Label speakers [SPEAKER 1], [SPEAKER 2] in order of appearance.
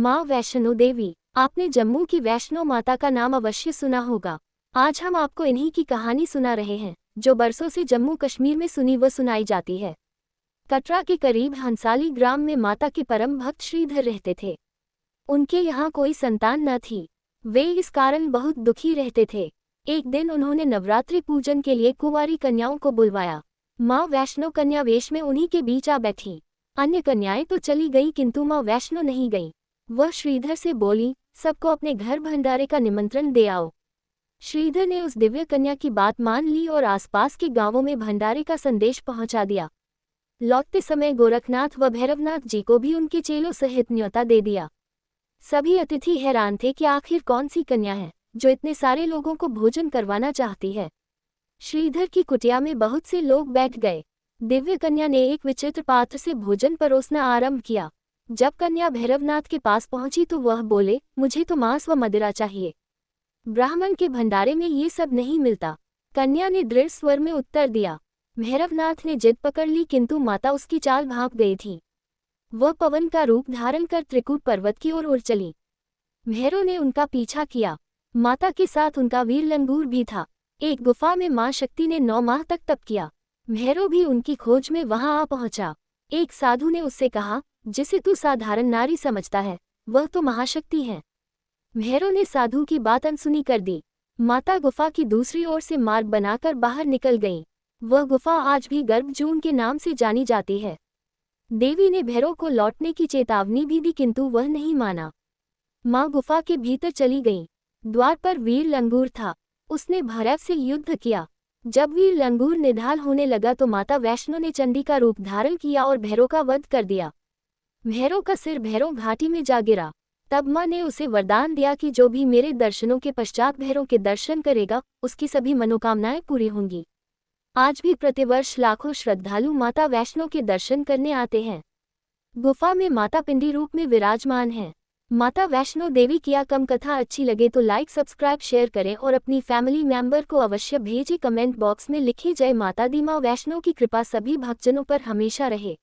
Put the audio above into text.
[SPEAKER 1] माँ वैष्णो देवी। आपने जम्मू की वैष्णो माता का नाम अवश्य सुना होगा। आज हम आपको इन्हीं की कहानी सुना रहे हैं, जो बरसों से जम्मू कश्मीर में सुनी व सुनाई जाती है। कटरा के करीब हंसाली ग्राम में माता के परम भक्त श्रीधर रहते थे। उनके यहाँ कोई संतान न थी। वे इस कारण बहुत दुखी रहते थे। एक दिन उन्होंने नवरात्रि पूजन के लिए कुंवारी कन्याओं को बुलवाया। माँ वैष्णो कन्या वेश में उन्हीं के बीच आ बैठी। अन्य कन्याएं तो चली गईं, किंतु माँ वैष्णो नहीं गईं। वह श्रीधर से बोली, सबको अपने घर भंडारे का निमंत्रण दे आओ। श्रीधर ने उस दिव्य कन्या की बात मान ली और आसपास के गांवों में भंडारे का संदेश पहुंचा दिया। लौटते समय गोरखनाथ व भैरवनाथ जी को भी उनके चेलों सहित न्योता दे दिया। सभी अतिथि हैरान थे कि आखिर कौन सी कन्या है जो इतने सारे लोगों को भोजन करवाना चाहती है। श्रीधर की कुटिया में बहुत से लोग बैठ गए। दिव्य कन्या ने एक विचित्र पात्र से भोजन परोसना आरंभ किया। जब कन्या भैरवनाथ के पास पहुंची तो वह बोले, मुझे तो मांस व मदिरा चाहिए। ब्राह्मण के भंडारे में ये सब नहीं मिलता। कन्या ने दृढ़ स्वर में उत्तर दिया। भैरवनाथ ने जिद पकड़ ली, किंतु माता उसकी चाल भांप गई थी। वह पवन का रूप धारण कर त्रिकूट पर्वत की ओर उड़ चली। भैरव ने उनका पीछा किया। माता के साथ उनका वीर लंगूर भी था। एक गुफा में मां शक्ति ने 9 माह तक तप किया। भैरव भी उनकी खोज में वहां आ पहुंचा। एक साधु ने उससे कहा, जिसे तू साधारण नारी समझता है, वह तो महाशक्ति है। भैरव ने साधु की बात अनसुनी कर दी। माता गुफा की दूसरी ओर से मार्ग बनाकर बाहर निकल गईं। वह गुफा आज भी गर्भजून के नाम से जानी जाती है। देवी ने भैरव को लौटने की चेतावनी भी दी, किंतु वह नहीं माना। मां गुफा के भीतर चली गईं। द्वार पर वीर लंगूर था। उसने भैरव से युद्ध किया। जब वीर लंगूर निढाल होने लगा तो माता वैष्णो ने चंडी का रूप धारण किया और भैरव का वध कर दिया। भैरव का सिर भैरव घाटी में जा गिरा। तब मां ने उसे वरदान दिया कि जो भी मेरे दर्शनों के पश्चात भैरव के दर्शन करेगा, उसकी सभी मनोकामनाएं पूरी होंगी। आज भी प्रतिवर्ष लाखों श्रद्धालु माता वैष्णो के दर्शन करने आते हैं। गुफा में माता पिंडी रूप में विराजमान है। माता वैष्णो देवी की कम कथा अच्छी लगे तो लाइक सब्सक्राइब शेयर करें और अपनी फैमिली मेंबर को अवश्य भेजें। कमेंट बॉक्स में लिखिए, जय माता दी। मां वैष्णो की कृपा सभी भक्तजनों पर हमेशा रहे।